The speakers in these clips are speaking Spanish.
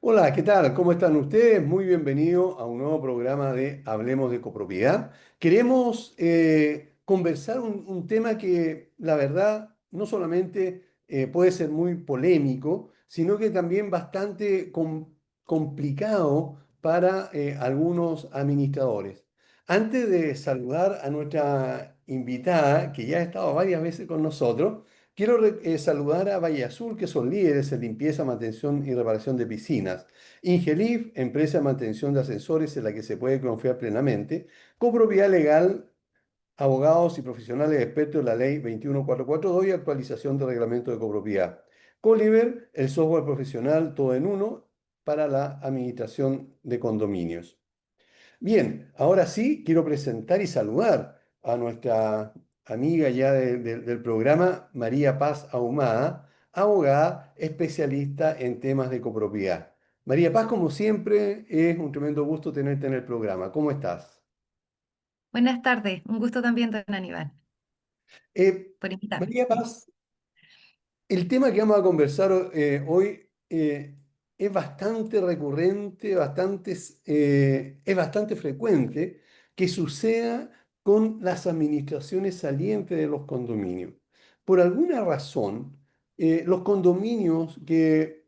Hola, ¿qué tal? ¿Cómo están ustedes? Muy bienvenido a un nuevo programa de Hablemos de Copropiedad. Queremos conversar un tema que la verdad no solamente puede ser muy polémico, sino que también bastante complicado para algunos administradores. Antes de saludar a nuestra invitada, que ya ha estado varias veces con nosotros, quiero saludar a Valle Azul, que son líderes en limpieza, mantención y reparación de piscinas. Ingelif, empresa de mantención de ascensores en la que se puede confiar plenamente. Copropiedad Legal, abogados y profesionales expertos en la ley 21442 y actualización del reglamento de copropiedad. Coliver, el software profesional todo en uno para la administración de condominios. Bien, ahora sí quiero presentar y saludar a nuestra amiga ya del programa, María Paz Ahumada, abogada especialista en temas de copropiedad. María Paz, como siempre, es un tremendo gusto tenerte en el programa. ¿Cómo estás? Buenas tardes, un gusto también, don Aníbal, Eh, por invitarme. María Paz, el tema que vamos a conversar hoy es bastante recurrente, es bastante frecuente que suceda con las administraciones salientes de los condominios. Por alguna razón, los condominios que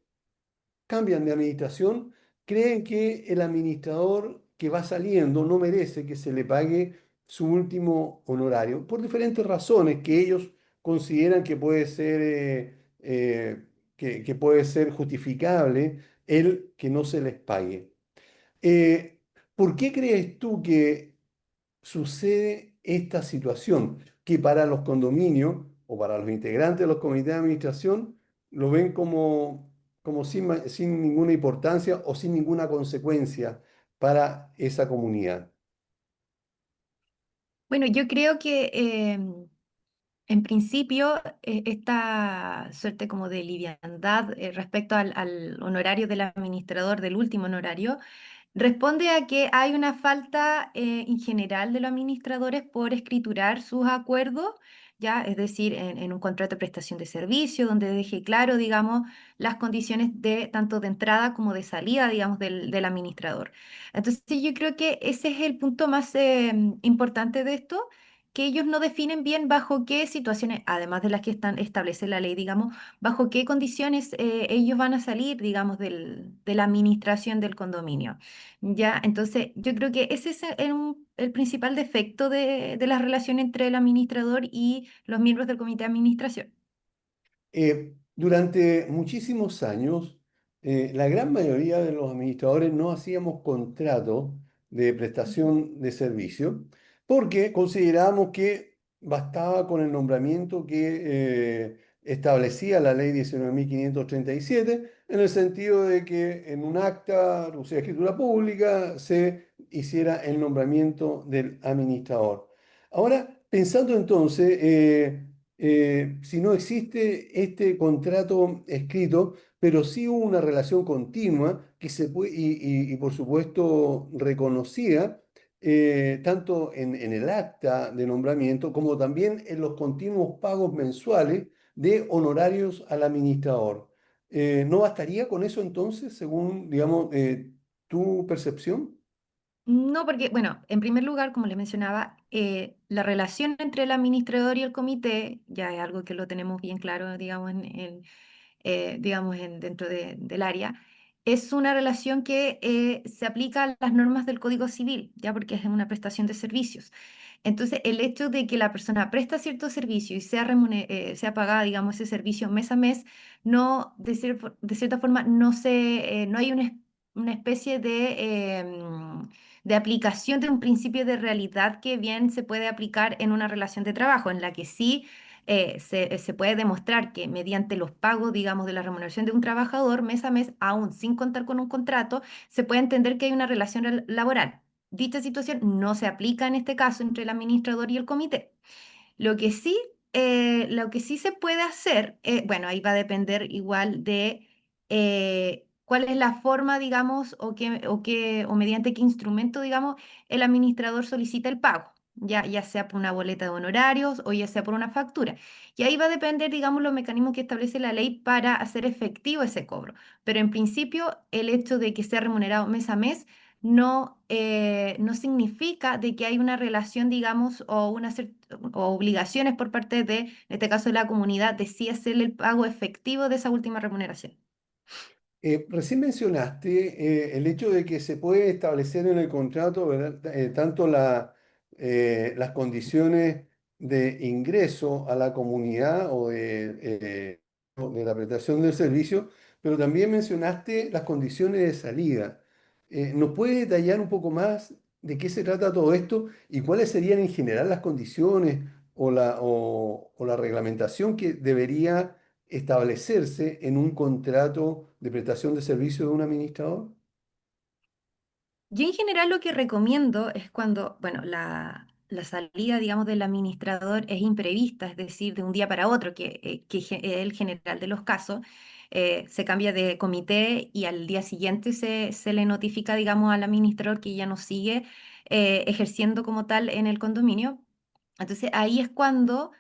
cambian de administración, creen que el administrador que va saliendo no merece que se le pague su último honorario, por diferentes razones que ellos consideran que puede ser, que puede ser justificable el que no se les pague. Eh, ¿Por qué crees tú que sucede esta situación? Que para los condominios o para los integrantes de los comités de administración lo ven como sin ninguna importancia o sin ninguna consecuencia para esa comunidad. Bueno, yo creo que en principio esta suerte como de liviandad respecto al honorario del administrador, del último honorario, responde a que hay una falta en general de los administradores por escriturar sus acuerdos, ya, es decir, en un contrato de prestación de servicio, donde deje claro, digamos, las condiciones de tanto de entrada como de salida, digamos, del administrador. Entonces, yo creo que ese es el punto más importante de esto, que ellos no definen bien bajo qué situaciones, además de las que establece la ley, digamos, bajo qué condiciones ellos van a salir, digamos, de la administración del condominio. Ya, entonces yo creo que ese es el principal defecto de la relación entre el administrador y los miembros del comité de administración. Durante muchísimos años, la gran mayoría de los administradores no hacíamos contratos de prestación de servicio porque considerábamos que bastaba con el nombramiento que establecía la ley 19.537 en el sentido de que en un acta, o sea, escritura pública, se hiciera el nombramiento del administrador. Ahora, pensando entonces, si no existe este contrato escrito, pero sí hubo una relación continua que se puede, y por supuesto reconocida, tanto en el acta de nombramiento como también en los continuos pagos mensuales de honorarios al administrador. ¿No bastaría con eso entonces, según, digamos, tu percepción? No, porque, bueno, en primer lugar, como les mencionaba, la relación entre el administrador y el comité ya es algo que lo tenemos bien claro, digamos, digamos dentro del área. Es una relación que se aplica a las normas del Código Civil, ya porque es una prestación de servicios. Entonces, el hecho de que la persona presta cierto servicio y sea pagada, digamos, ese servicio mes a mes, no, de cierta forma, no hay una especie de aplicación de un principio de realidad que bien se puede aplicar en una relación de trabajo, en la que sí se puede demostrar que mediante los pagos, digamos, de la remuneración de un trabajador mes a mes, aún sin contar con un contrato, se puede entender que hay una relación laboral. Dicha situación no se aplica en este caso entre el administrador y el comité. Lo que sí se puede hacer, bueno, ahí va a depender igual de cuál es la forma, digamos, o mediante qué instrumento, digamos, el administrador solicita el pago. ya sea por una boleta de honorarios o ya sea por una factura. Y ahí va a depender, digamos, los mecanismos que establece la ley para hacer efectivo ese cobro. Pero en principio, el hecho de que sea remunerado mes a mes no significa de que hay una relación, digamos, o obligaciones por parte de, en este caso, de la comunidad, de sí hacerle el pago efectivo de esa última remuneración. Recién mencionaste el hecho de que se puede establecer en el contrato, ¿verdad? Tanto las condiciones de ingreso a la comunidad o de la prestación del servicio, pero también mencionaste las condiciones de salida. ¿Nos puede detallar un poco más de qué se trata todo esto y cuáles serían en general las condiciones o la reglamentación que debería establecerse en un contrato de prestación de servicio de un administrador? Yo en general lo que recomiendo es cuando, bueno, la salida, digamos, del administrador es imprevista, es decir, de un día para otro, es el general de los casos, se cambia de comité y al día siguiente se le notifica, digamos, al administrador que ya no sigue ejerciendo como tal en el condominio. Entonces ahí es cuando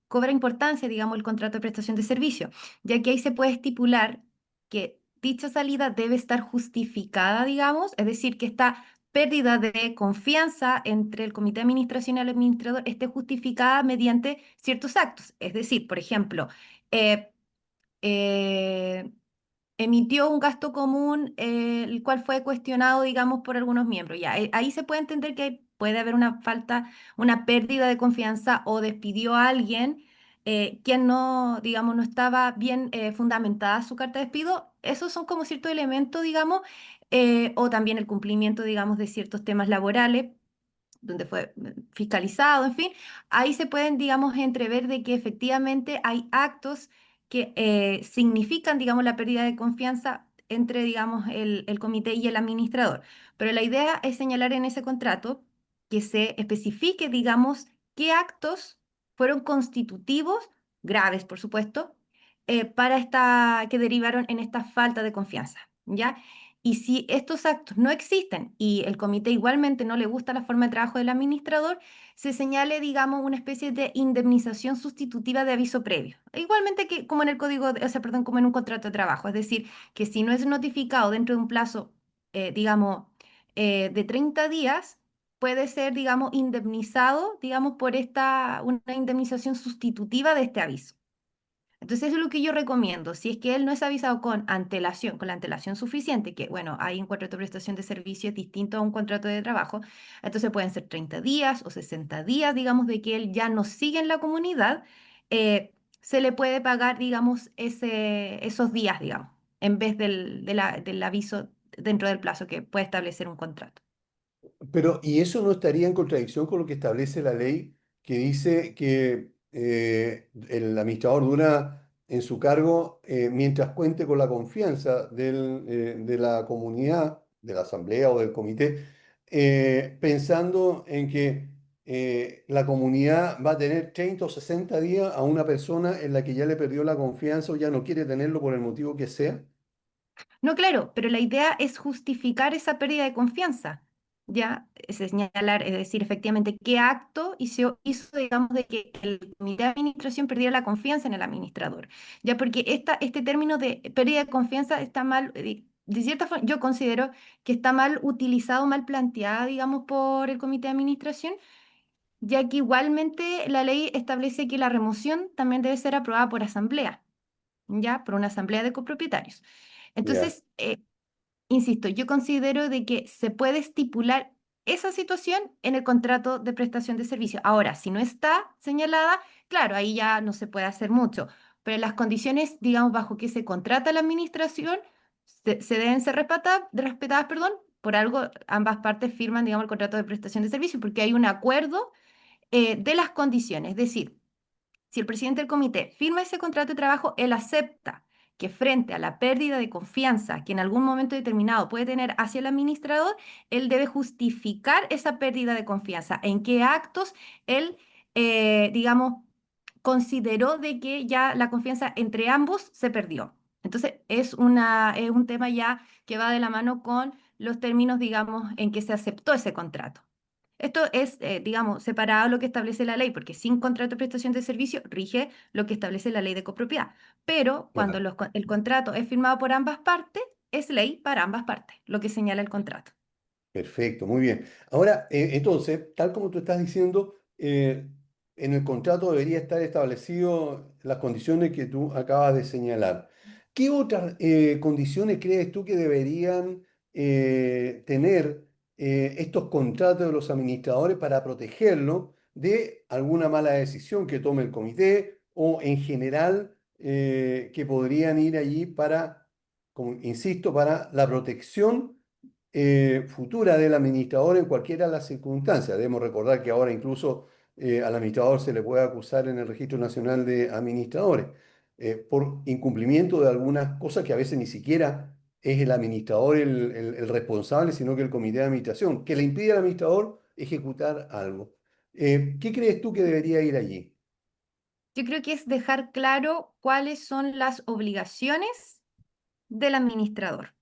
cobra importancia, digamos, el contrato de prestación de servicio, ya que ahí se puede estipular que dicha salida debe estar justificada, digamos, es decir, que esta pérdida de confianza entre el comité de administración y el administrador esté justificada mediante ciertos actos. Es decir, por ejemplo, eh, eh, emitió un gasto común, el cual fue cuestionado, digamos, por algunos miembros. Ya, ahí se puede entender que puede haber una falta, una pérdida de confianza o despidió a alguien quien no, digamos, no estaba bien fundamentada su carta de despido. Esos son como ciertos elementos, digamos, o también el cumplimiento, digamos, de ciertos temas laborales donde fue fiscalizado, en fin, ahí se pueden, digamos, entrever de que efectivamente hay actos que significan, digamos, la pérdida de confianza entre, digamos, el comité y el administrador. Pero la idea es señalar en ese contrato que se especifique, digamos, qué actos fueron constitutivos, graves, por supuesto, que derivaron en esta falta de confianza, ¿ya? Y si estos actos no existen y el comité igualmente no le gusta la forma de trabajo del administrador, se señale, digamos, una especie de indemnización sustitutiva de aviso previo. Igualmente que como en el o sea, perdón, como en un contrato de trabajo. Es decir, que si no es notificado dentro de un plazo, digamos, de 30 días, puede ser, digamos, indemnizado, digamos, por una indemnización sustitutiva de este aviso. Entonces, eso es lo que yo recomiendo. Si es que él no es avisado con antelación, con la antelación suficiente, que bueno, hay un contrato de prestación de servicios distinto a un contrato de trabajo, entonces pueden ser 30 días o 60 días, digamos, de que él ya no sigue en la comunidad, se le puede pagar, digamos, esos días, digamos, en vez del aviso dentro del plazo que puede establecer un contrato. Pero, ¿y eso no estaría en contradicción con lo que establece la ley que dice que el administrador dura en su cargo mientras cuente con la confianza de la comunidad, de la asamblea o del comité, pensando en que la comunidad va a tener 30 o 60 días a una persona en la que ya le perdió la confianza o ya no quiere tenerlo por el motivo que sea? No, claro, pero la idea es justificar esa pérdida de confianza, ¿ya? Es señalar, es decir, efectivamente, qué acto hizo, digamos, de que el comité de administración perdiera la confianza en el administrador, ¿ya? Porque este término de pérdida de confianza está mal, de cierta forma, yo considero que está mal utilizado, mal planteada, digamos, por el comité de administración, ya que igualmente la ley establece que la remoción también debe ser aprobada por asamblea, ¿ya? Por una asamblea de copropietarios. Ya. Entonces, insisto, yo considero de que se puede estipular esa situación en el contrato de prestación de servicio. Ahora, si no está señalada, claro, ahí ya no se puede hacer mucho, pero las condiciones, digamos, bajo que se contrata la administración, se deben ser respetadas, perdón, por algo ambas partes firman, digamos, el contrato de prestación de servicio, porque hay un acuerdo de las condiciones, es decir, si el presidente del comité firma ese contrato de trabajo, él acepta que frente a la pérdida de confianza que en algún momento determinado puede tener hacia el administrador, él debe justificar esa pérdida de confianza, en qué actos él, digamos, consideró de que ya la confianza entre ambos se perdió. Entonces, es un tema ya que va de la mano con los términos, digamos, en que se aceptó ese contrato. Esto es, digamos, separado de lo que establece la ley, porque sin contrato de prestación de servicio rige lo que establece la ley de copropiedad. Pero cuando Claro. el contrato es firmado por ambas partes, es ley para ambas partes, lo que señala el contrato. Perfecto, muy bien. Ahora, entonces, tal como tú estás diciendo, en el contrato debería estar establecido las condiciones que tú acabas de señalar. ¿Qué otras condiciones crees tú que deberían tener estos contratos de los administradores para protegerlo de alguna mala decisión que tome el comité o en general que podrían ir allí para, como insisto, para la protección futura del administrador en cualquiera de las circunstancias? Debemos recordar que ahora incluso al administrador se le puede acusar en el Registro Nacional de Administradores por incumplimiento de algunas cosas que a veces ni siquiera es el administrador el responsable, sino que el comité de administración, que le impide al administrador ejecutar algo. ¿Qué crees tú que debería ir allí? Yo creo que es dejar claro cuáles son las obligaciones del administrador,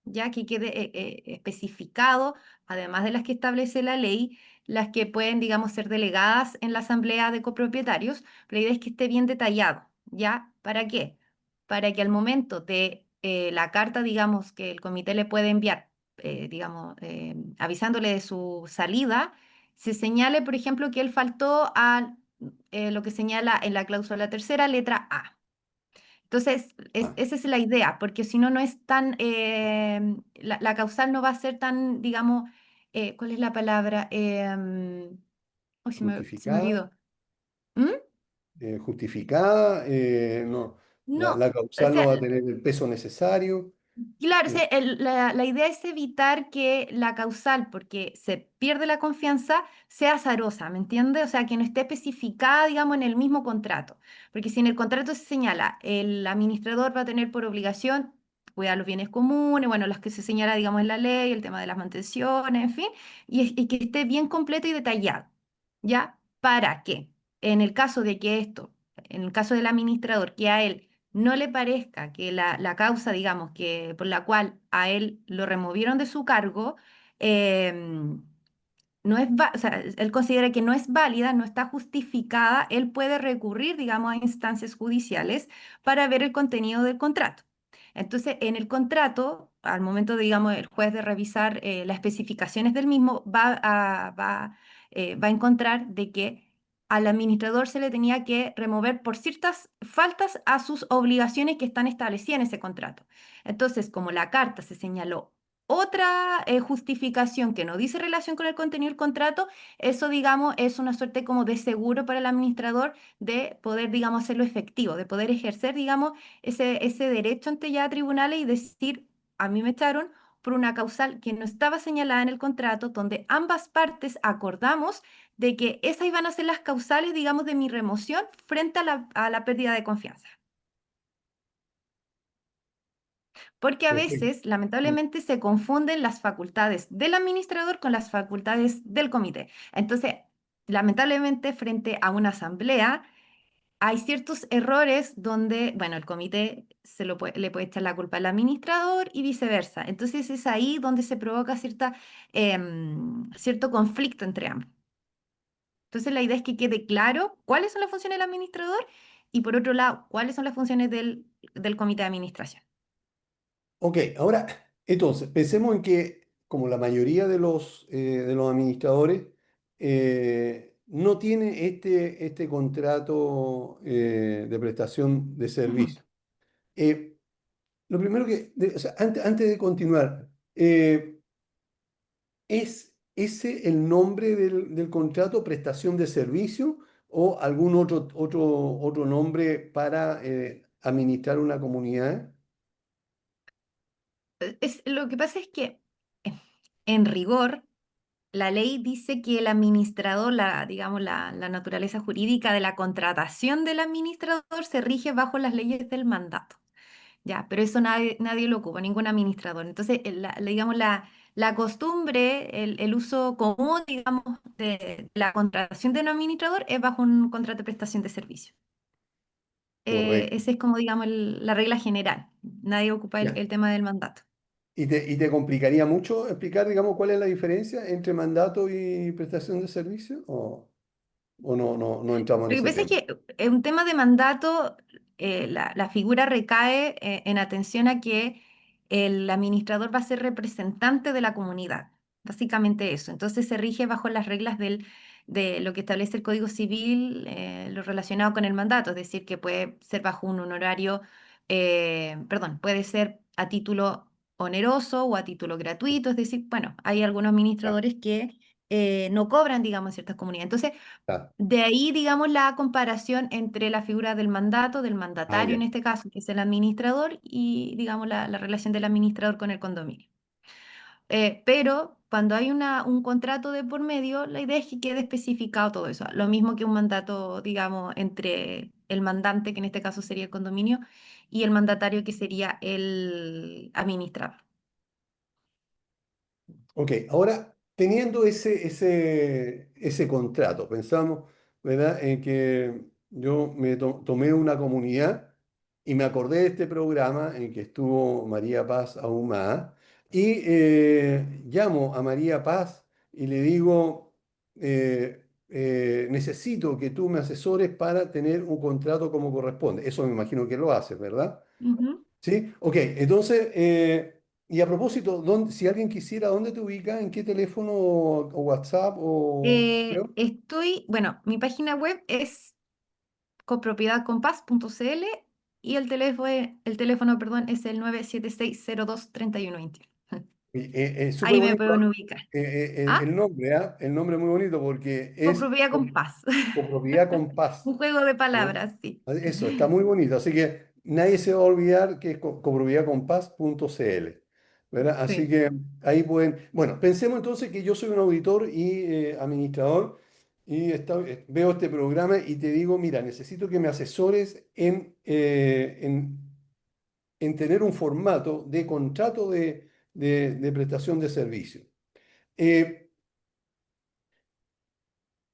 ya que quede especificado, además de las que establece la ley, las que pueden, digamos, ser delegadas en la asamblea de copropietarios, pero la idea es que esté bien detallado, ¿ya? ¿Para qué? Para que al momento de la carta, digamos, que el comité le puede enviar, digamos, avisándole de su salida, se señale, por ejemplo, que él faltó a lo que señala en la cláusula tercera, letra A. Entonces, Ah, esa es la idea, porque si no, no es tan, la causal no va a ser tan, digamos, ¿cuál es la palabra? Uy, se me justificada, olvidó. ¿Mm? justificada, no, No, la o causal no sea, va a tener el peso necesario. claro, o eh, sea, la idea es evitar que la causal, porque se pierde la confianza, sea azarosa, ¿me entiendes? O sea, que no esté especificada, digamos, en el mismo contrato. Porque si en el contrato se señala, el administrador va a tener por obligación cuidar los bienes comunes, bueno, las que se señala, digamos, en la ley, el tema de las mantenciones, en fin, y que esté bien completo y detallado, ¿ya? ¿Para qué? En el caso de que esto, en el caso del administrador, que a él no le parezca que la causa, digamos, que por la cual a él lo removieron de su cargo, em, no es, o sea, él considera que no es válida, no está justificada, él puede recurrir, digamos, a instancias judiciales para ver el contenido del contrato. Entonces, en el contrato, al momento, digamos, el juez de revisar las especificaciones del mismo, va a encontrar de que al administrador se le tenía que remover por ciertas faltas a sus obligaciones que están establecidas en ese contrato. Entonces, como la carta se señaló otra justificación que no dice relación con el contenido del contrato, eso, digamos, es una suerte como de seguro para el administrador de poder, digamos, hacerlo efectivo, de poder ejercer, digamos, ese derecho ante ya tribunales y decir, a mí me echaron por una causal que no estaba señalada en el contrato, donde ambas partes acordamos de que esas iban a ser las causales, digamos, de mi remoción frente a la pérdida de confianza. Porque a Perfecto. veces, lamentablemente, se confunden las facultades del administrador con las facultades del comité. Entonces, lamentablemente, frente a una asamblea, hay ciertos errores donde, bueno, el comité le puede echar la culpa al administrador y viceversa. Entonces, es ahí donde se provoca cierto conflicto entre ambos. Entonces, la idea es que quede claro cuáles son las funciones del administrador y, por otro lado, cuáles son las funciones del comité de administración. Ok, ahora, entonces, pensemos en que como la mayoría de los administradores no tiene este contrato de prestación de servicio. Eh, lo primero o sea, antes de continuar, ¿es ese el nombre del contrato, prestación de servicio, o algún otro nombre para administrar una comunidad? Lo que pasa es que, eh, en rigor, la ley dice que el administrador, digamos, la naturaleza jurídica de la contratación del administrador se rige bajo las leyes del mandato. Ya, pero eso nadie lo ocupa, ningún administrador. Entonces, digamos, la costumbre, el uso común, digamos, de la contratación de un administrador es bajo un contrato de prestación de servicio. Correcto. Esa es como, digamos, la regla general. Nadie ocupa Ya. el tema del mandato. y te complicaría mucho explicar, digamos, cuál es la diferencia entre mandato y prestación de servicio? ¿O no entramos en Lo que ese pasa es tema? que en un tema de mandato, la figura recae en atención a que el administrador va a ser representante de la comunidad, básicamente eso. Entonces se rige bajo las reglas de lo que establece el Código Civil, lo relacionado con el mandato, es decir, que puede ser bajo un honorario, perdón, puede ser a título oneroso o a título gratuito, es decir, bueno, hay algunos Ya, administradores que no cobran, digamos, en ciertas comunidades. Entonces, ya. de ahí, digamos, la comparación entre la figura del mandato, del Ah, mandatario ya. en este caso, que es el administrador, y, digamos, la relación del administrador con el condominio. Pero cuando hay un contrato de por medio, la idea es que quede especificado todo eso. Lo mismo que un mandato, digamos, entre el mandante, que en este caso sería el condominio, y el mandatario, que sería el administrador. Ok, ahora teniendo ese contrato, pensamos, ¿verdad?, en que yo tomé una comunidad y me acordé de este programa en que estuvo María Paz Ahumada y llamo a María Paz y le digo, necesito que tú me asesores para tener un contrato como corresponde. Eso me imagino que lo haces, ¿verdad? Ujú. Sí, ok, entonces, y a propósito, si alguien quisiera, ¿dónde te ubica? ¿En qué teléfono o WhatsApp o correo? Bueno, mi página web es copropiedadcompás.cl y el teléfono, perdón, es el 976023121. Y, es súper Ahí me bonito, pueden ubicar. el ¿Ah? nombre, ¿ah? El nombre es muy bonito porque es Copropiedad con paz. copropiedad con paz. Un juego de ¿No? palabras, sí. Eso, está muy bonito. Así que nadie se va a olvidar que es copropiedadcompás.cl, ¿verdad? Así Sí. que ahí pueden. Bueno, pensemos entonces que yo soy un auditor y administrador y veo este programa y te digo, mira, necesito que me asesores en tener un formato de contrato de prestación de servicio. Eh,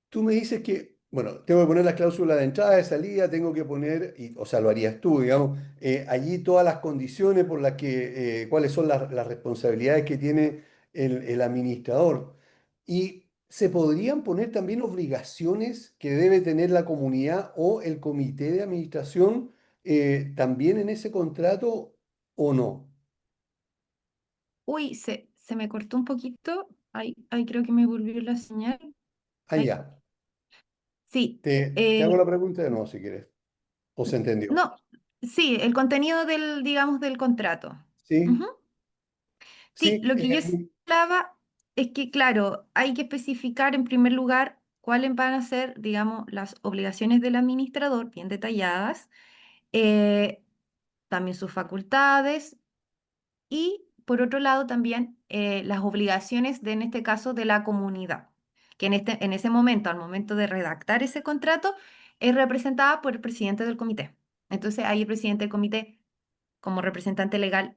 Tú me dices que, bueno, tengo que poner las cláusulas de entrada, de salida, tengo que poner, o sea, lo harías tú, digamos, allí todas las condiciones por las que, cuáles son las responsabilidades que tiene el administrador. Y se podrían poner también obligaciones que debe tener la comunidad o el comité de administración también en ese contrato o no. Uy, se me cortó un poquito. Ahí creo que me volvió la señal. Ahí. Allá. Sí. Te hago la pregunta de nuevo si quieres. ¿O se entendió? No, sí, el contenido del, digamos, del contrato. Sí, Ujú. Sí, sí. lo que yo hablaba es que, claro, hay que especificar en primer lugar cuáles van a ser, digamos, las obligaciones del administrador, bien detalladas, eh, también sus facultades y, por otro lado, también las obligaciones de, en este caso, de la comunidad, que en ese momento, al momento de redactar ese contrato, es representada por el presidente del comité. Entonces, ahí el presidente del comité como representante legal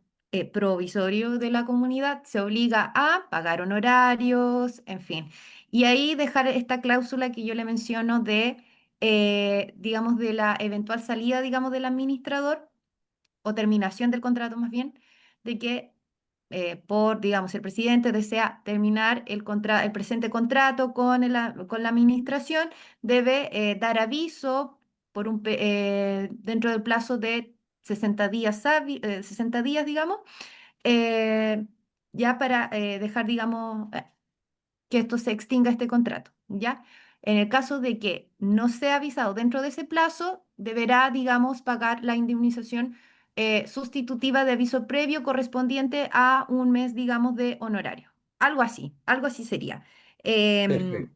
provisorio de la comunidad, se obliga a pagar honorarios, en fin. Y ahí dejar esta cláusula que yo le menciono de, digamos, de la eventual salida, digamos, del administrador o terminación del contrato más bien, de que digamos, si el presidente desea terminar el presente contrato con la administración, debe dar aviso dentro del plazo de 60 días, 60 días, digamos, eh, ya para dejar, digamos, que esto se extinga este contrato, ¿ya? En el caso de que no sea avisado dentro de ese plazo, deberá, digamos, pagar la indemnización sustitutiva de aviso previo correspondiente a un mes, digamos, de honorario. Algo así sería. Em, Perfecto.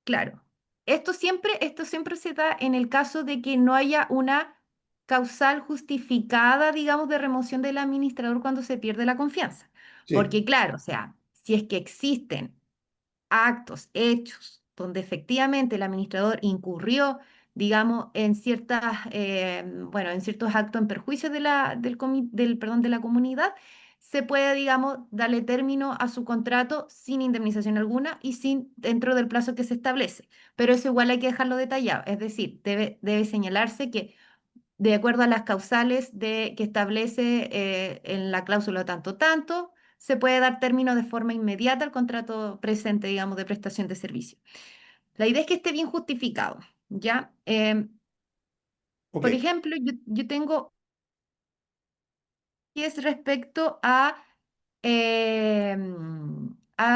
claro, esto siempre se da en el caso de que no haya una causal justificada, digamos, de remoción del administrador cuando se pierde la confianza. Sí, Porque, claro, o sea, si es que existen actos, hechos, donde efectivamente el administrador incurrió, digamos, en bueno, en ciertos actos en perjuicio perdón, de la comunidad, se puede, digamos, darle término a su contrato sin indemnización alguna y dentro del plazo que se establece. Pero eso igual hay que dejarlo detallado, es decir, debe señalarse que de acuerdo a las causales que establece en la cláusula tanto tanto, se puede dar término de forma inmediata al contrato presente, digamos, de prestación de servicio. La idea es que esté bien justificado, ¿ya? Ok. Por ejemplo, yo tengo que es respecto a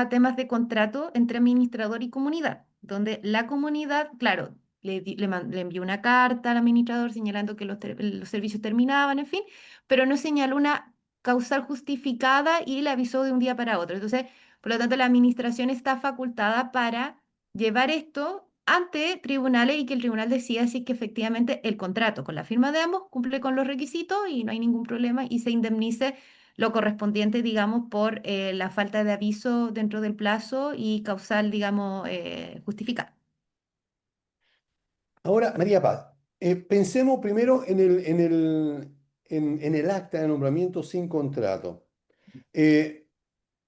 temas de contrato entre administrador y comunidad, donde la comunidad, claro, le envió una carta al administrador señalando que los servicios terminaban, en fin, pero no señaló una causal justificada y le avisó de un día para otro. Entonces, por lo tanto, la administración está facultada para llevar esto ante tribunales y que el tribunal decida si es que efectivamente el contrato con la firma de ambos cumple con los requisitos y no hay ningún problema y se indemnice lo correspondiente, digamos, por la falta de aviso dentro del plazo y causal, digamos, justificada. Ahora, María Paz, pensemos primero en el acta de nombramiento sin contrato. Eh,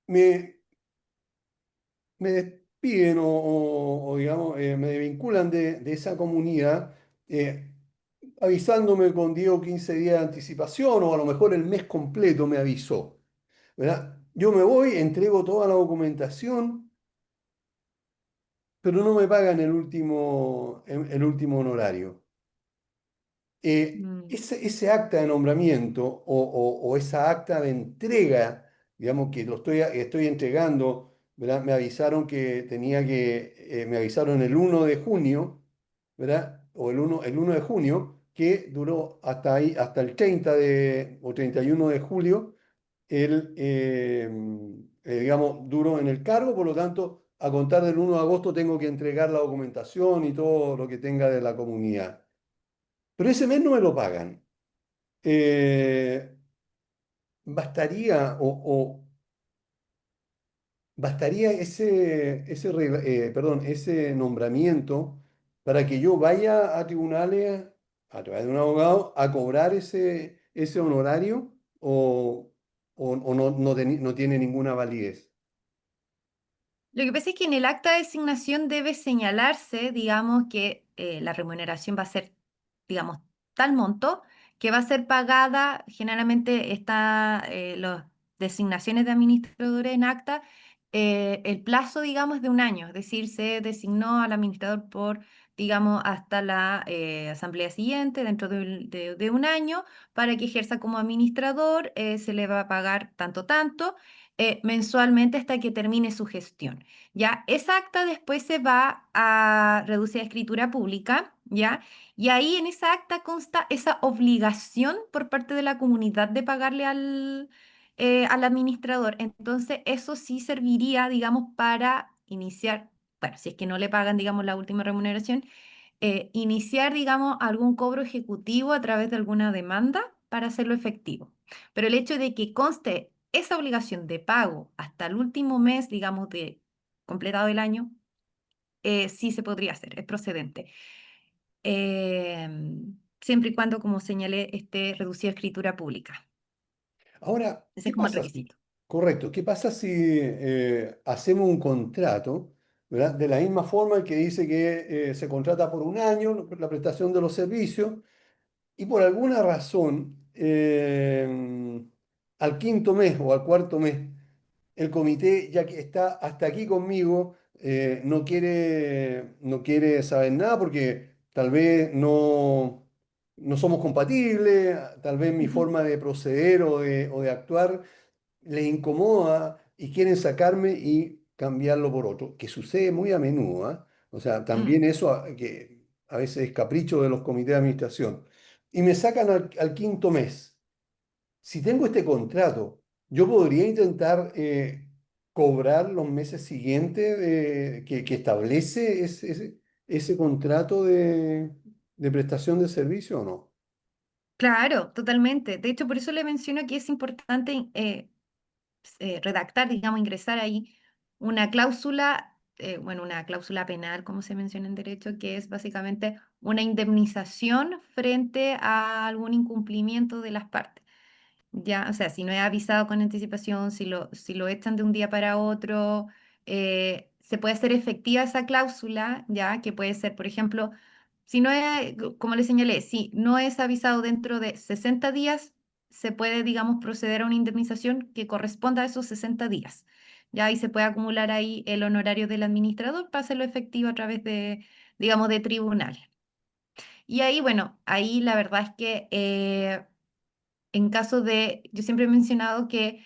me, me despiden digamos, me desvinculan de esa comunidad, avisándome con 10 o 15 días de anticipación, o a lo mejor el mes completo me avisó, ¿verdad? Yo me voy, entrego toda la documentación, pero no me pagan el último honorario. Mm, Ese acta de nombramiento o esa acta de entrega, digamos que estoy entregando, ¿verdad? Me avisaron que me avisaron el 1 de junio, ¿verdad? O el 1 de junio, que duró hasta ahí, hasta el 30 o 31 de julio, digamos, duró en el cargo, por lo tanto, a contar del 1 de agosto tengo que entregar la documentación y todo lo que tenga de la comunidad. Pero ese mes no me lo pagan. Eh, bastaría bastaría ese nombramiento para que yo vaya a tribunales a través de un abogado a cobrar ese honorario o no tiene ninguna validez. Lo que pasa es que en el acta de designación debe señalarse, digamos, que la remuneración va a ser, digamos, tal monto que va a ser pagada, generalmente está las designaciones de administradores en acta, el plazo, digamos, es de un año, es decir, se designó al administrador por, digamos, hasta la asamblea siguiente, dentro de un año, para que ejerza como administrador, se le va a pagar tanto, tanto mensualmente hasta que termine su gestión. ¿Ya? Esa acta después se va a reducir a escritura pública, ¿ya? Y ahí en esa acta consta esa obligación por parte de la comunidad de pagarle al administrador. Entonces, eso sí serviría, digamos, para iniciar, bueno, si es que no le pagan, digamos, la última remuneración, iniciar, digamos, algún cobro ejecutivo a través de alguna demanda para hacerlo efectivo. Pero el hecho de que conste esa obligación de pago hasta el último mes, digamos, de completado el año, sí se podría hacer, es procedente. Siempre y cuando, como señalé, esté reducida a escritura pública. Ahora, Ese ¿qué es como el pasa? requisito. Correcto, ¿qué pasa si hacemos un contrato, ¿verdad? De la misma forma que dice que se contrata por un año la prestación de los servicios? Y por alguna razón, al quinto mes o al cuarto mes, el comité, ya que está hasta aquí conmigo, no quiere saber nada porque tal vez no somos compatibles, tal vez mi Ujú. forma de proceder o de actuar les incomoda y quieren sacarme y cambiarlo por otro, que sucede muy a menudo, ¿ah? O sea, también Mm. eso que a veces es capricho de los comités de administración. Y me sacan al quinto mes. Si tengo este contrato, yo podría intentar cobrar los meses siguientes que establece ese contrato de prestación de servicio o no. Claro, totalmente. De hecho, por eso le menciono que es importante redactar, digamos, ingresar ahí una cláusula, bueno, una cláusula penal, como se menciona en derecho, que es básicamente una indemnización frente a algún incumplimiento de las partes. Ya, o sea, si no he avisado con anticipación, si lo echan de un día para otro, se puede hacer efectiva esa cláusula, ya, que puede ser, por ejemplo, si no es, como le señalé, si no es avisado dentro de 60 días, se puede, digamos, proceder a una indemnización que corresponda a esos 60 días. Ya ahí se puede acumular ahí el honorario del administrador para hacerlo efectivo a través de, digamos, de tribunal. Y ahí, bueno, ahí la verdad es que en caso de, yo siempre he mencionado que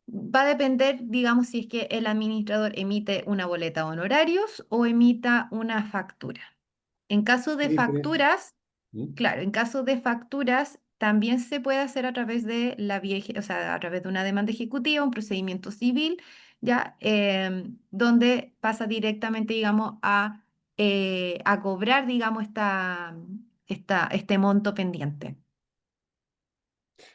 va a depender, digamos, si es que el administrador emite una boleta de honorarios o emita una factura. En caso ¿Qué de diferencia? facturas, ¿Mm? claro, en caso de facturas también se puede hacer a través de o sea, a través de una demanda ejecutiva, un procedimiento civil, ya, donde pasa directamente, digamos, a cobrar, digamos, este monto pendiente.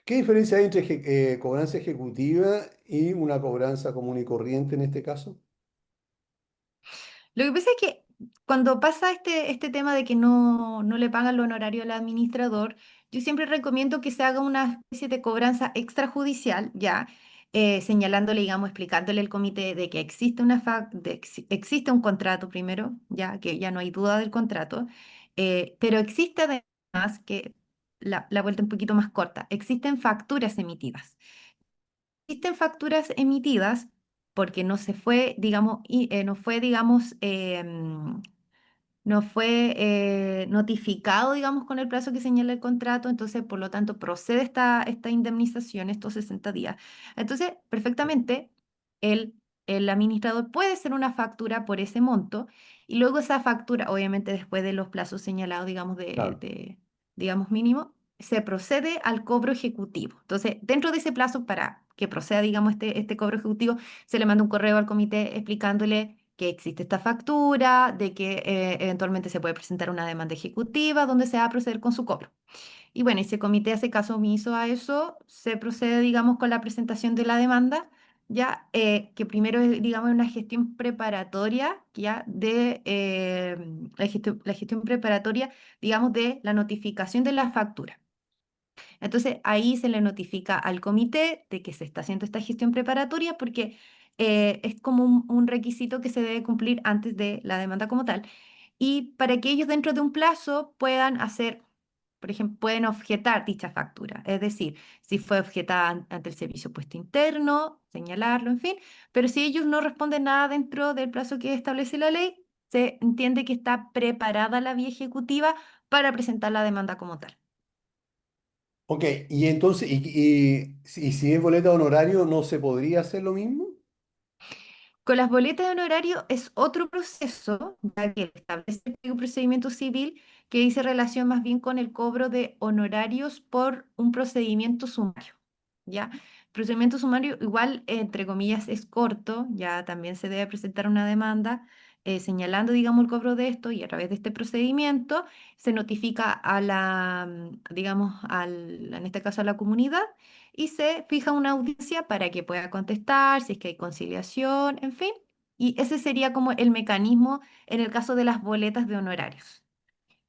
¿Qué diferencia hay entre cobranza ejecutiva y una cobranza común y corriente en este caso? Lo que pasa es que cuando pasa este tema de que no le pagan el honorario al administrador, yo siempre recomiendo que se haga una especie de cobranza extrajudicial, ya, señalándole, digamos, explicándole al comité de que existe existe un contrato primero, ya, que ya no hay duda del contrato, pero existe además que la vuelta un poquito más corta, existen facturas emitidas. Existen facturas emitidas porque no se fue, digamos, no fue, digamos, no fue notificado, digamos, con el plazo que señala el contrato, entonces, por lo tanto, procede esta indemnización, estos 60 días. Entonces, perfectamente, el, el administrador puede hacer una factura por ese monto y luego esa factura, obviamente después de los plazos señalados, digamos, Claro. digamos, mínimo, se procede al cobro ejecutivo. Entonces, dentro de ese plazo, para que proceda, digamos, este cobro ejecutivo, se le manda un correo al comité explicándole que existe esta factura, de que eventualmente se puede presentar una demanda ejecutiva donde se va a proceder con su cobro. Y bueno, y si el comité hace caso omiso a eso, se procede, digamos, con la presentación de la demanda, ya que primero es, digamos, una gestión preparatoria, ya de la gestión preparatoria, digamos, de la notificación de la factura. Entonces ahí se le notifica al comité de que se está haciendo esta gestión preparatoria porque es como un requisito que se debe cumplir antes de la demanda como tal. Y para que ellos dentro de un plazo puedan hacer, por ejemplo, pueden objetar dicha factura. Es decir, si fue objetada ante el servicio puesto interno, señalarlo, en fin. Pero si ellos no responden nada dentro del plazo que establece la ley, se entiende que está preparada la vía ejecutiva para presentar la demanda como tal. Ok, y entonces, y si es boleta de honorario, ¿no se podría hacer lo mismo? Con las boletas de honorario es otro proceso, ya que establece un procedimiento civil que dice relación más bien con el cobro de honorarios por un procedimiento sumario, ¿ya? Procedimiento sumario igual, entre comillas, es corto, ya también se debe presentar una demanda señalando, digamos, el cobro de esto y a través de este procedimiento se notifica a digamos, en este caso a la comunidad y se fija una audiencia para que pueda contestar, si es que hay conciliación, en fin. Y ese sería como el mecanismo en el caso de las boletas de honorarios.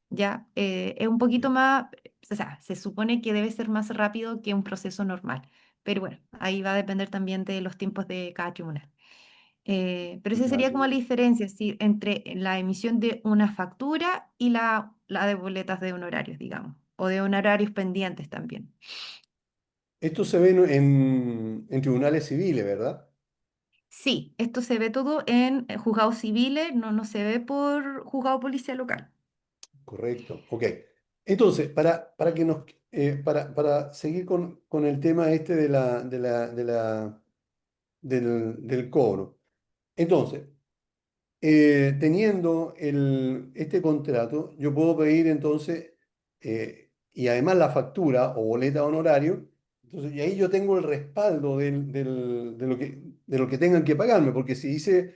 ¿Ya? Es un poquito más, o sea, se supone que debe ser más rápido que un proceso normal. Pero bueno, ahí va a depender también de los tiempos de cada tribunal. Pero esa Ya sería te como la entiendo. diferencia, ¿sí? Entre la emisión de una factura y la de boletas de honorarios, digamos, o de honorarios pendientes también. Esto se ve en tribunales civiles, ¿verdad? Sí, esto se ve todo en juzgados civiles, no se ve por juzgado policial local. Correcto. Ok. Entonces, para que nos, para seguir con el tema este del cobro. Entonces, teniendo este contrato, yo puedo pedir entonces, y además la factura o boleta de honorario, entonces, y ahí yo tengo el respaldo de lo que tengan que pagarme, porque si dice,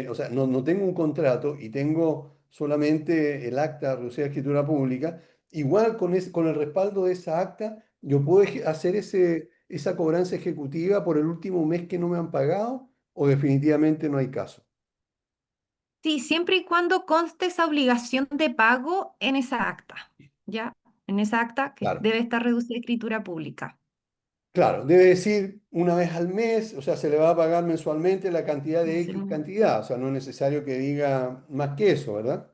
o sea, no tengo un contrato y tengo solamente el acta reducida de escritura pública, igual con el respaldo de esa acta, yo puedo hacer esa cobranza ejecutiva por el último mes que no me han pagado, o definitivamente no hay caso. Sí, siempre y cuando conste esa obligación de pago en esa acta, ¿ya? En esa acta que Claro. debe estar reducida a escritura pública. Claro, debe decir una vez al mes, o sea, se le va a pagar mensualmente la cantidad de Debe ser X un- cantidad, o sea, no es necesario que diga más que eso, ¿verdad?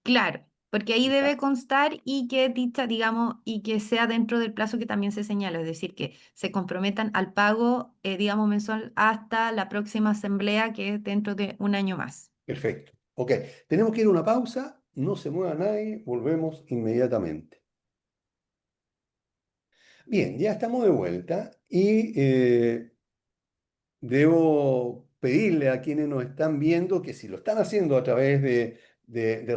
Claro. Porque ahí Ya. debe constar y que dicha, digamos, y que sea dentro del plazo que también se señala, es decir, que se comprometan al pago, digamos, mensual hasta la próxima asamblea, que es dentro de un año más. Perfecto. Ok, tenemos que ir a una pausa, no se mueva nadie, volvemos inmediatamente. Bien, ya estamos de vuelta y debo pedirle a quienes nos están viendo que si lo están haciendo a través de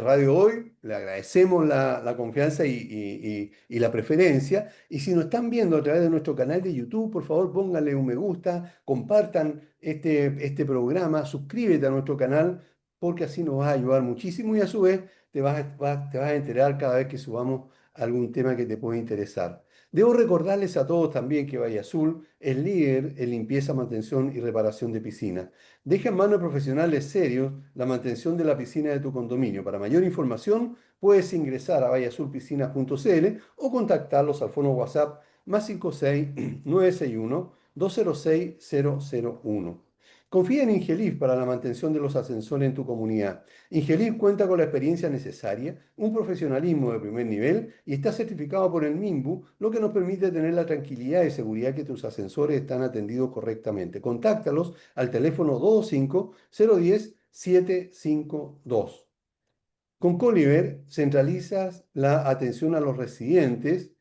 Radio Hoy, le agradecemos la confianza y la preferencia. Y si nos están viendo a través de nuestro canal de YouTube, por favor pónganle un me gusta, compartan este programa, suscríbete a nuestro canal, porque así nos va a ayudar muchísimo y a su vez te vas a enterar cada vez que subamos algún tema que te pueda interesar. Debo recordarles a todos también que Valle Azul es líder en limpieza, mantención y reparación de piscinas. Deja en manos de profesionales serios la mantención de la piscina de tu condominio. Para mayor información, puedes ingresar a valleazulpiscinas.cl o contactarlos al fono WhatsApp más 56961-206-001. Confía en Ingelif para la mantención de los ascensores en tu comunidad. Ingelif cuenta con la experiencia necesaria, un profesionalismo de primer nivel y está certificado por el MIMBU, lo que nos permite tener la tranquilidad y seguridad que tus ascensores están atendidos correctamente. Contáctalos al teléfono 225-010-752. Con Coliver centralizas la atención a los residentes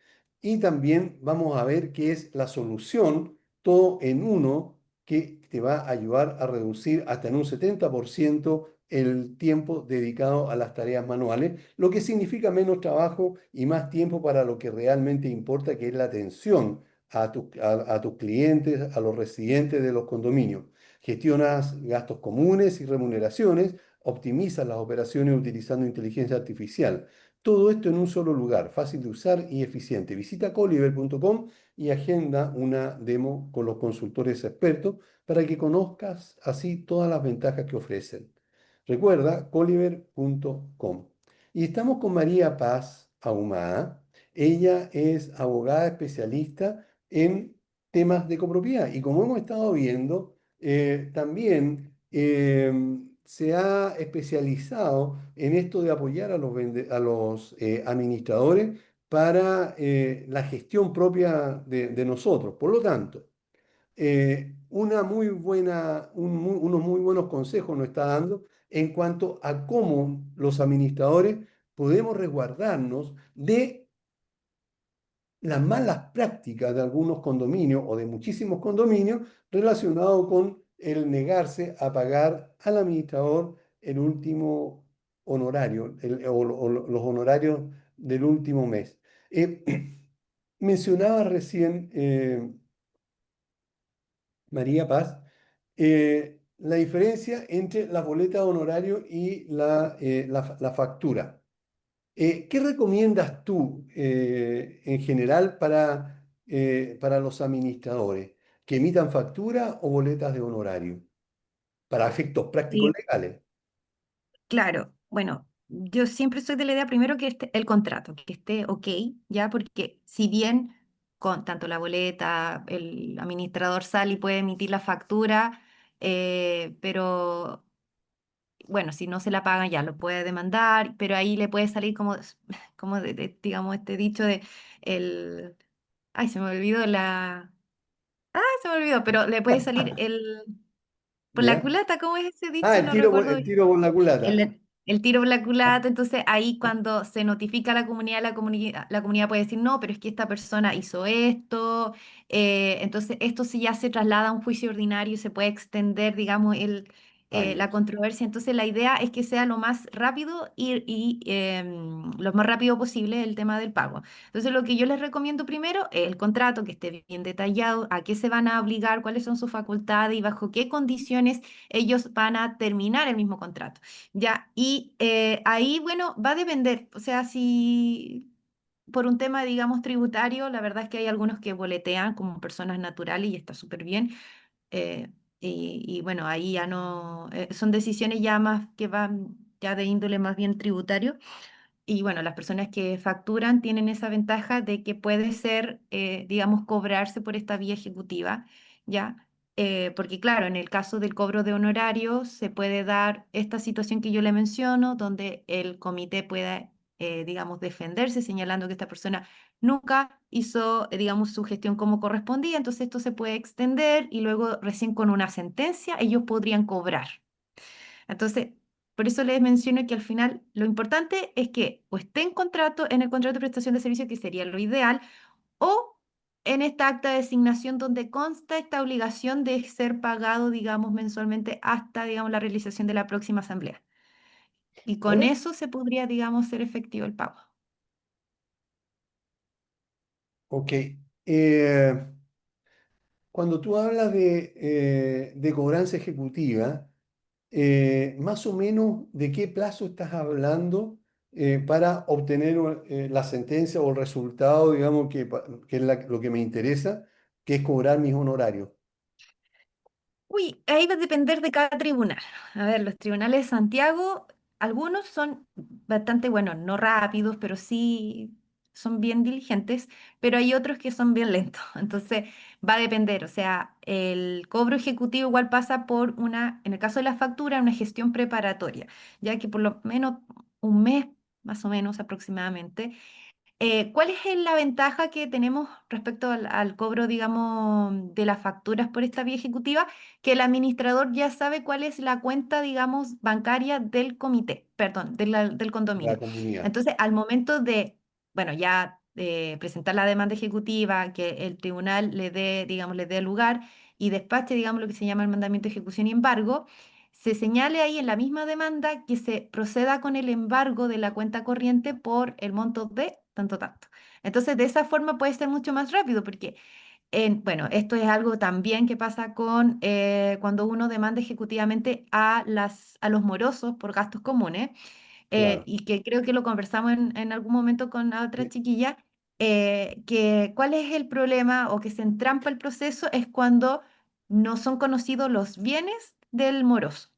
y también vamos a ver qué es la solución, todo en uno, que te va a ayudar a reducir hasta en un 70% el tiempo dedicado a las tareas manuales, lo que significa menos trabajo y más tiempo para lo que realmente importa, que es la atención a tus clientes, a los residentes de los condominios. Gestionas gastos comunes y remuneraciones, optimizas las operaciones utilizando inteligencia artificial. Todo esto en un solo lugar, fácil de usar y eficiente. Visita coliver.com y agenda una demo con los consultores expertos para que conozcas así todas las ventajas que ofrecen. Recuerda, coliver.com. Y estamos con María Paz Ahumada. Ella es abogada especialista en temas de copropiedad y como hemos estado viendo, también se ha especializado en esto de apoyar a los administradores para la gestión propia de nosotros. Por lo tanto, unos muy buenos consejos nos está dando en cuanto a cómo los administradores podemos resguardarnos de las malas prácticas de algunos condominios o de muchísimos condominios relacionados con el negarse a pagar al administrador el último honorario los honorarios del último mes. Eh, mencionaba recién María Paz la diferencia entre la boleta de honorario y la factura. ¿Qué recomiendas tú en general para los administradores? ¿Que emitan factura o boletas de honorario? Para efectos prácticos Sí, legales. claro, bueno, yo siempre soy de la idea primero que esté el contrato, que esté ok, ya, porque si bien con tanto la boleta, el administrador sale y puede emitir la factura, pero bueno, si no se la pagan ya lo puede demandar, pero ahí le puede salir como, como digamos, este dicho de el, ay, se me olvidó se me olvidó, pero le puede salir por la ¿Ya? culata, ¿cómo es ese Ah, dicho? No recuerdo el tiro por la culata. el tiro por la culata, entonces ahí cuando se notifica a la comunidad puede decir, no, pero es que esta persona hizo esto, entonces esto sí ya se traslada a un juicio ordinario y se puede extender, digamos, la Años. controversia. Entonces la idea es que sea lo más rápido lo más rápido posible el tema del pago. Entonces lo que yo les recomiendo primero es el contrato, que esté bien detallado, a qué se van a obligar, cuáles son sus facultades y bajo qué condiciones ellos van a terminar el mismo contrato. Ya, y ahí, bueno, va a depender, o sea, si por un tema, digamos, tributario, la verdad es que hay algunos que boletean como personas naturales y está súper bien. eh, y bueno, ahí ya no, son decisiones ya más que van ya de índole más bien tributario. Y bueno, las personas que facturan tienen esa ventaja de que puede ser, digamos, cobrarse por esta vía ejecutiva, ¿ya? Porque claro, en el caso del cobro de honorarios se puede dar esta situación que yo le menciono, donde el comité pueda digamos, defenderse, señalando que esta persona nunca hizo, digamos, su gestión como correspondía, entonces esto se puede extender y luego recién con una sentencia ellos podrían cobrar. Entonces, por eso les menciono que al final lo importante es que o esté en contrato, en el contrato de prestación de servicio, que sería lo ideal, o en esta acta de designación donde consta esta obligación de ser pagado, digamos, mensualmente hasta, digamos, la realización de la próxima asamblea. Y con Ahora, eso se podría, digamos, ser efectivo el pago. ok. Cuando tú hablas de cobranza ejecutiva, más o menos de qué plazo estás hablando para obtener la sentencia o el resultado, digamos, que es lo que me interesa, que es cobrar mis honorarios. Uy, ahí va a depender de cada tribunal. A ver, los tribunales de Santiago, algunos son bastante, bueno, no rápidos, pero sí son bien diligentes, pero hay otros que son bien lentos. Entonces, va a depender. O sea, el cobro ejecutivo igual pasa por una, en el caso de la factura, una gestión preparatoria, ya que por lo menos un mes, más o menos aproximadamente. ¿Cuál es la ventaja que tenemos respecto al cobro, digamos, de las facturas por esta vía ejecutiva? Que el administrador ya sabe cuál es la cuenta, digamos, bancaria del comité, perdón, del La condominio. comunidad. Entonces, al momento de, bueno, ya presentar la demanda ejecutiva, que el tribunal le dé, digamos, le dé lugar y despache, digamos, lo que se llama el mandamiento de ejecución y embargo, se señale ahí en la misma demanda que se proceda con el embargo de la cuenta corriente por el monto de tanto, tanto. Entonces, de esa forma puede ser mucho más rápido, porque, bueno, esto es algo también que pasa con cuando uno demanda ejecutivamente a los morosos por gastos comunes, Claro. y que creo que lo conversamos en algún momento con la otra Sí, chiquilla, que cuál es el problema o que se entrampa el proceso es cuando no son conocidos los bienes del moroso.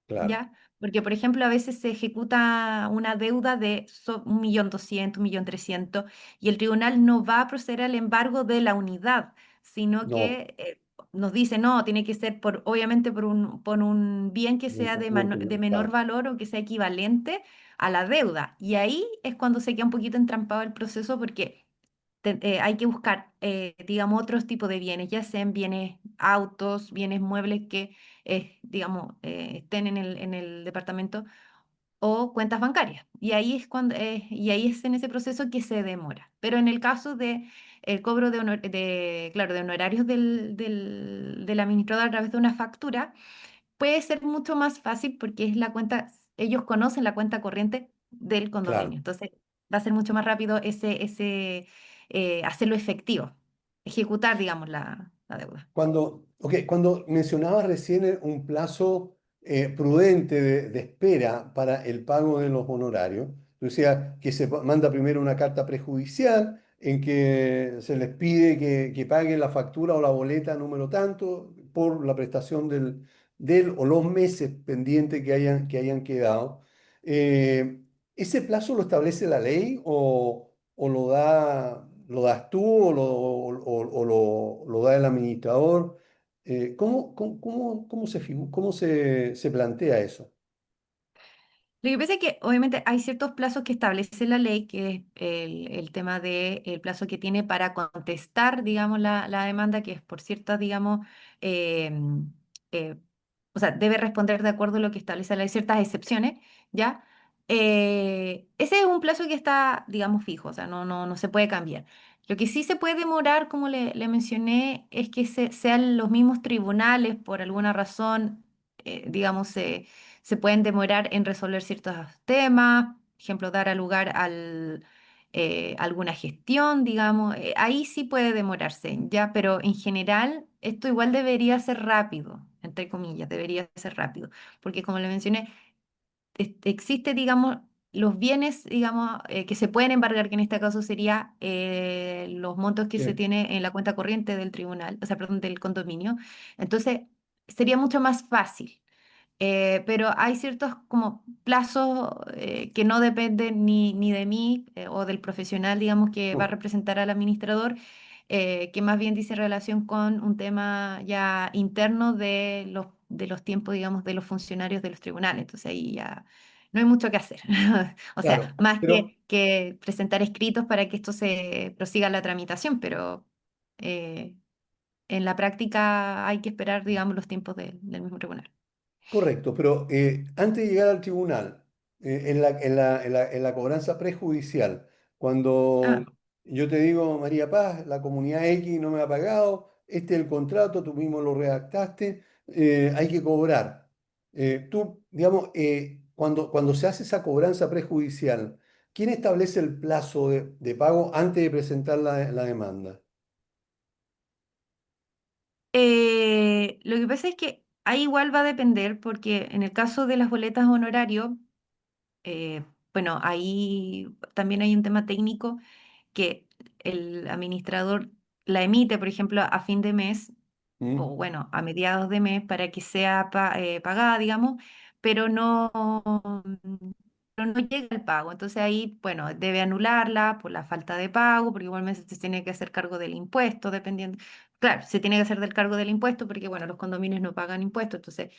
claro. ¿Ya? Porque, por ejemplo, a veces se ejecuta una deuda de 1.200.000, 1.300.000, y el tribunal no va a proceder al embargo de la unidad, sino No, que nos dice, no, tiene que ser por, obviamente por un bien que un sea conjunto, de menor claro, valor o que sea equivalente a la deuda. Y ahí es cuando se queda un poquito entrampado el proceso porque hay que buscar, digamos, otros tipos de bienes, ya sean bienes autos, bienes muebles que, digamos, estén en el departamento o cuentas bancarias. Y ahí es cuando, y ahí es en ese proceso que se demora. Pero en el caso de el cobro claro, de honorarios del administrador a través de una factura, puede ser mucho más fácil porque es la cuenta, ellos conocen la cuenta corriente del claro. condominio. Entonces, va a ser mucho más rápido hacerlo efectivo, ejecutar, digamos, la deuda. Cuando mencionabas recién un plazo prudente de espera para el pago de los honorarios, tú decías que manda primero una carta prejudicial en que se les pide que paguen la factura o la boleta número tanto por la prestación del o los meses pendientes que hayan quedado. Eh, ¿Ese plazo lo establece la ley o lo das tú o lo da el administrador? ¿Cómo se plantea eso? Lo que pasa es que obviamente hay ciertos plazos que establece la ley, que es el tema del plazo que tiene para contestar, digamos, la demanda, que es por ciertas, digamos, em, eh, o sea, debe responder de acuerdo a lo que establece la ley, ciertas excepciones, ¿ya? Ese es un plazo que está, digamos, fijo, o sea, no se puede cambiar. Lo que sí se puede demorar, como le mencioné, es que sean los mismos tribunales, por alguna razón, digamos, se pueden demorar en resolver ciertos temas, por ejemplo, dar a lugar alguna gestión, digamos, ahí sí puede demorarse, ¿ya? Pero en general esto igual debería ser rápido, entre comillas, debería ser rápido, porque como le mencioné, existe, digamos, los bienes, digamos, que se pueden embargar, que en este caso sería los montos que se Sí, tiene en la cuenta corriente del tribunal, o sea, perdón, del condominio. Entonces, sería mucho más fácil. Pero hay ciertos como plazos que no dependen ni de mí o del profesional, digamos, que va a no, representar al administrador, que más bien dice relación con un tema ya interno de los tiempos, digamos, de los funcionarios de los tribunales. Entonces ahí ya no hay mucho que hacer. O sea, Claro, más pero que presentar escritos para que esto se prosiga la tramitación, pero eh, en la práctica hay que esperar, digamos, los tiempos del mismo tribunal. correcto, pero antes de llegar al tribunal, en la cobranza prejudicial, Ah, cuando yo te digo, María Paz, la comunidad X no me ha pagado, este es el contrato, tú mismo lo redactaste, hay que cobrar. Tú, digamos, cuando se hace esa cobranza prejudicial, ¿quién establece el plazo de pago antes de presentar la demanda? lo que pasa es que ahí igual va a depender, porque en el caso de las boletas honorario, eh, bueno, ahí también hay un tema técnico que el administrador la emite, por ejemplo, a fin de mes ¿Mm? o bueno, a mediados de mes para que sea pagada, digamos, pero pero no llega el pago. Entonces ahí, bueno, debe anularla por la falta de pago, porque igualmente se tiene que hacer cargo del impuesto, dependiendo. Claro, se tiene que hacer del cargo del impuesto porque, bueno, los condominios no pagan impuestos. Entonces,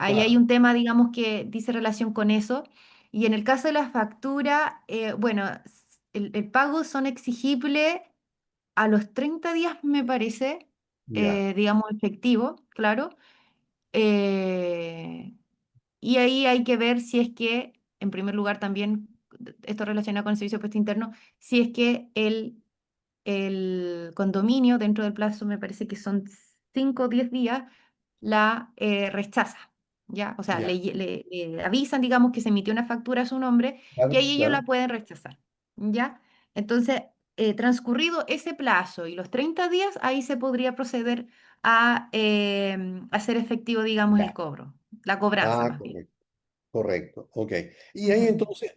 ahí hay Claro, un tema, digamos, que dice relación con eso. Y en el caso de la factura, bueno, el pago son exigibles a los 30 días, me parece, ya, digamos, efectivo, claro. Eh, y ahí hay que ver si es que, en primer lugar, también, esto relacionado con el servicio de puesto interno, si es que el condominio, dentro del plazo, me parece que son 5 o 10 días, la rechaza, ¿ya? O sea, ya, le avisan, digamos, que se emitió una factura a su nombre y claro, ahí ellos la claro. pueden rechazar, ¿ya? Entonces, transcurrido ese plazo y los 30 días, ahí se podría proceder a hacer efectivo, digamos, el Ya. cobro, la cobranza Ah, más bien. correcto. Correcto, ok. Y ahí Ujú, entonces,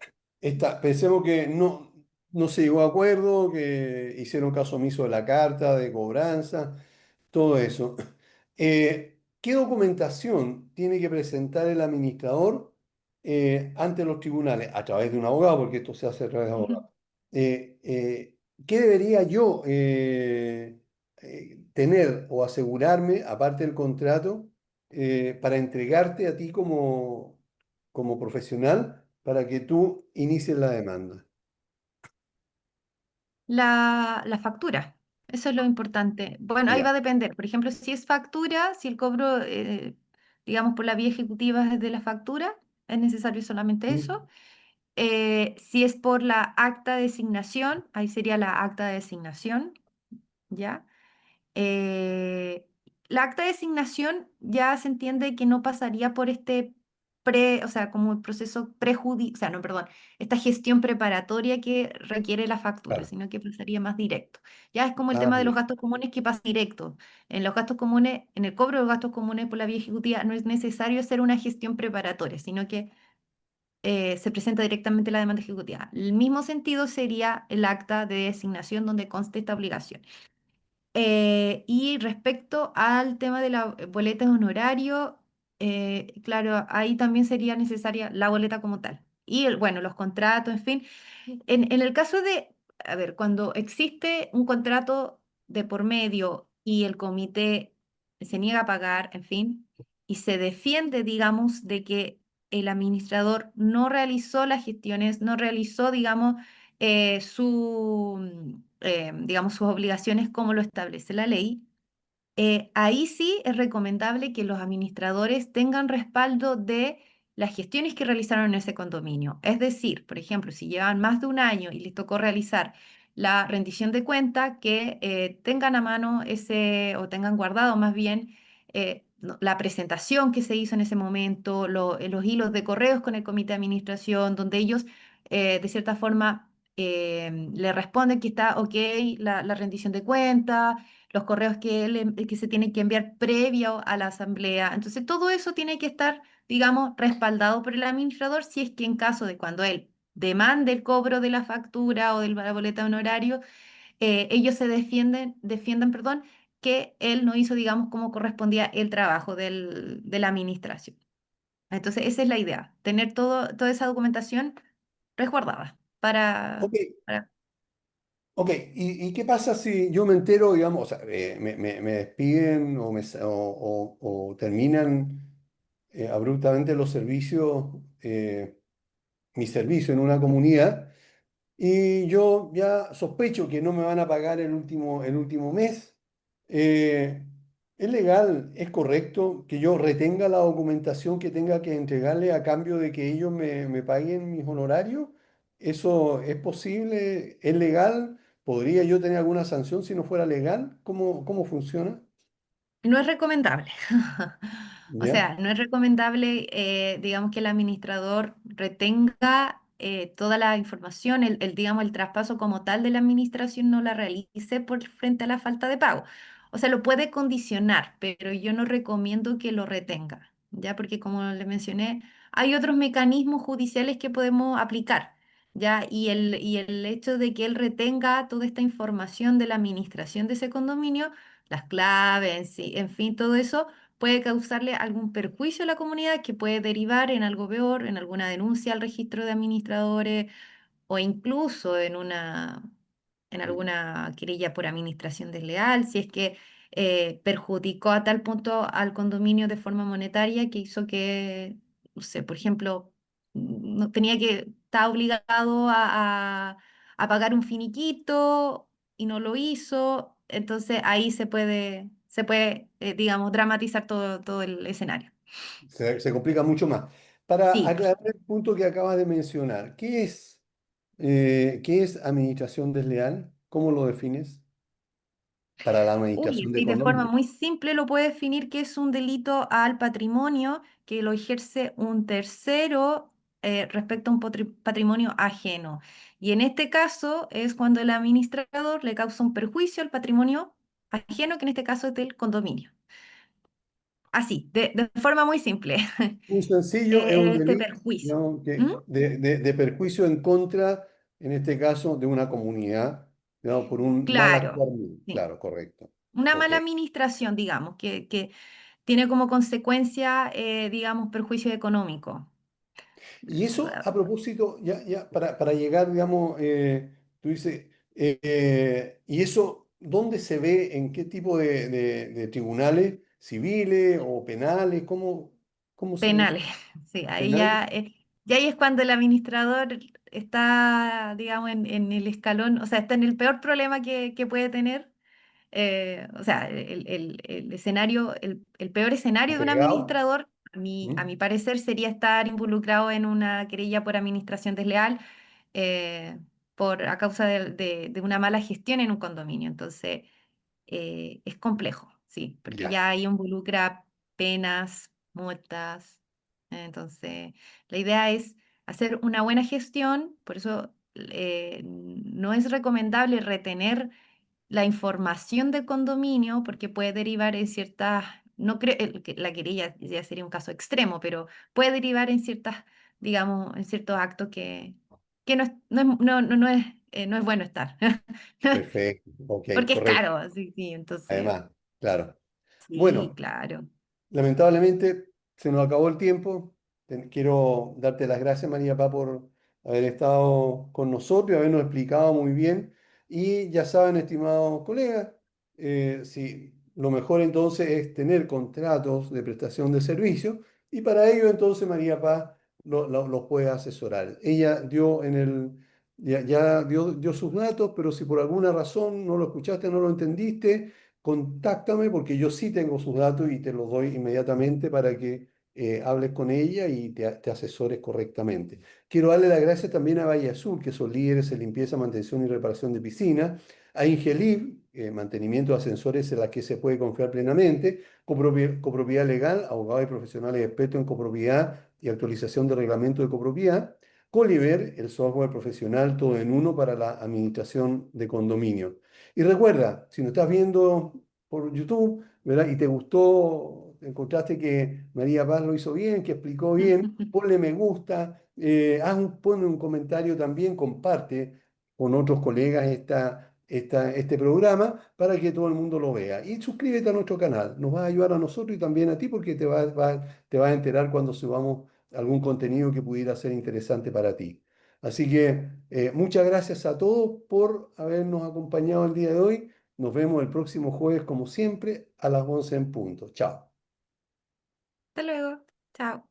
pensemos que no se llegó a acuerdo, que hicieron caso omiso de la carta de cobranza, todo eso. ¿Qué documentación tiene que presentar el administrador ante los tribunales? A través de un abogado, porque esto se hace a través de ujú. abogado. ¿Qué debería yo tener o asegurarme, aparte del contrato, para entregarte a ti como profesional para que tú inicies la demanda? La factura, eso es lo importante. Bueno, ahí va Ya. a depender. Por ejemplo, si es factura, si el cobro, digamos, por la vía ejecutiva es de la factura, es necesario solamente ¿Mm? eso. Si es por la acta de designación, ahí sería la acta de designación, ¿ya? Eh, la acta de designación ya se entiende que no pasaría por este o sea, como el proceso o sea, no, perdón, esta gestión preparatoria que requiere la factura, Claro. sino que pasaría más directo. Ya es como el Ah, tema de los bien. gastos comunes que pasa directo. En los gastos comunes, en el cobro de los gastos comunes por la vía ejecutiva no es necesario hacer una gestión preparatoria, sino que se presenta directamente la demanda ejecutiva. El mismo sentido sería el acta de designación donde conste esta obligación. Y respecto al tema de la boleta de honorario, claro, ahí también sería necesaria la boleta como tal. Y bueno, los contratos, en fin. En el caso de, a ver, cuando existe un contrato de por medio y el comité se niega a pagar, en fin, y se defiende, digamos, de que el administrador no realizó las gestiones, no realizó, digamos, digamos, sus obligaciones como lo establece la ley, ahí sí es recomendable que los administradores tengan respaldo de las gestiones que realizaron en ese condominio. Es decir, por ejemplo, si llevan más de un año y les tocó realizar la rendición de cuenta, que tengan a mano ese, o tengan guardado más bien, la presentación que se hizo en ese momento, los hilos de correos con el comité de administración, donde ellos, de cierta forma, le responden que está ok la rendición de cuenta, los correos que se tienen que enviar previo a la asamblea. Entonces, todo eso tiene que estar, digamos, respaldado por el administrador si es que en caso de cuando él demande el cobro de la factura o de la boleta de honorario, ellos defiendan, perdón, que él no hizo, digamos, como correspondía el trabajo de la administración. Entonces, esa es la idea, tener toda esa documentación resguardada Ok, para ok. ¿Y qué pasa si yo me entero, digamos, o sea, me despiden o terminan abruptamente los servicios? mi servicio en una comunidad y yo ya sospecho que no me van a pagar el último mes. Eh, ¿Es legal, es correcto que yo retenga la documentación que tenga que entregarle a cambio de que ellos me paguen mis honorarios? ¿Eso es posible? ¿Es legal? ¿Podría yo tener alguna sanción si no fuera legal? ¿Cómo funciona? No es recomendable. O ¿Ya? sea, no es recomendable, digamos, que el administrador retenga toda la información, digamos, el traspaso como tal de la administración no la realice por frente a la falta de pago. O sea, lo puede condicionar, pero yo no recomiendo que lo retenga, ¿ya? Porque como le mencioné, hay otros mecanismos judiciales que podemos aplicar, ¿ya? Y el hecho de que él retenga toda esta información de la administración de ese condominio, las claves, en fin, todo eso puede causarle algún perjuicio a la comunidad que puede derivar en algo peor, en alguna denuncia al registro de administradores o incluso en alguna querella por administración desleal, si es que perjudicó a tal punto al condominio de forma monetaria que hizo que, no sé, por ejemplo, no tenía que, estaba obligado a pagar un finiquito y no lo hizo, entonces ahí se puede, digamos, dramatizar todo el escenario. Se complica mucho más. Para Sí, por aclarar el punto que acabas de mencionar, qué es administración desleal? ¿Cómo lo defines para la Uy, administración de sí, de forma condominio? muy simple lo puede definir que es un delito al patrimonio que lo ejerce un tercero respecto a un patrimonio ajeno. Y en este caso es cuando el administrador le causa un perjuicio al patrimonio ajeno, que en este caso es del condominio. Así, de forma muy simple. Un sencillo es un Este delito, perjuicio. digamos, ¿Mm? de perjuicio en contra, en este caso, de una comunidad, digamos, por un mal Claro, actuar mío. sí. Claro, correcto. Una Ok. mala administración, digamos, que tiene como consecuencia, digamos, perjuicio económico. Y eso, a propósito, para llegar, digamos, tú dices, ¿y eso dónde se ve? ¿En qué tipo de tribunales? ¿Civiles o penales? ¿Cómo se ve eso? Penales, sí, ahí ¿Penales? ya, y ahí es cuando el administrador está, digamos, en el escalón, o sea, está en el peor problema que puede tener. O sea, el escenario, el peor escenario de un ¿Agregado? administrador, a mi ¿Mm? parecer, sería estar involucrado en una querella por administración desleal eh, a causa de una mala gestión en un condominio. Entonces, es complejo, sí, porque Ya, ya ahí involucra penas, multas. Entonces, la idea es hacer una buena gestión, por eso no es recomendable retener la información del condominio porque puede derivar en ciertas, no creo, que la querella ya sería un caso extremo, pero puede derivar en ciertas, digamos, en ciertos actos que no es bueno estar. perfecto. Ok, Porque es correcto. caro, sí, sí, entonces, Además, claro. sí, Bueno. claro. Lamentablemente se nos acabó el tiempo. Quiero darte las gracias, María Pá, por haber estado con nosotros y habernos explicado muy bien. Y ya saben, estimados colegas, si lo mejor entonces es tener contratos de prestación de servicio y para ello entonces María Paz los puede asesorar. Ella ya dio sus datos, pero si por alguna razón no lo escuchaste, no lo entendiste, contáctame porque yo sí tengo sus datos y te los doy inmediatamente para que hables con ella y te asesores correctamente. Quiero darle las gracias también a Valle Azul, que son líderes en limpieza, mantención y reparación de piscinas, a Ingelib, mantenimiento de ascensores en las que se puede confiar plenamente, copropiedad legal, abogados y profesionales expertos en copropiedad y actualización de reglamento de copropiedad, Coliver, el software profesional todo en uno para la administración de condominio. Y recuerda, si nos estás viendo por YouTube, ¿verdad? Y te gustó, encontraste que María Paz lo hizo bien, que explicó bien, ponle me gusta, ponle un comentario también, comparte con otros colegas este programa para que todo el mundo lo vea. Y suscríbete a nuestro canal, nos va a ayudar a nosotros y también a ti porque te vas a enterar cuando subamos algún contenido que pudiera ser interesante para ti. Así que muchas gracias a todos por habernos acompañado el día de hoy. Nos vemos el próximo jueves, como siempre, a las 11 en punto. Chao. Hasta luego. Chao.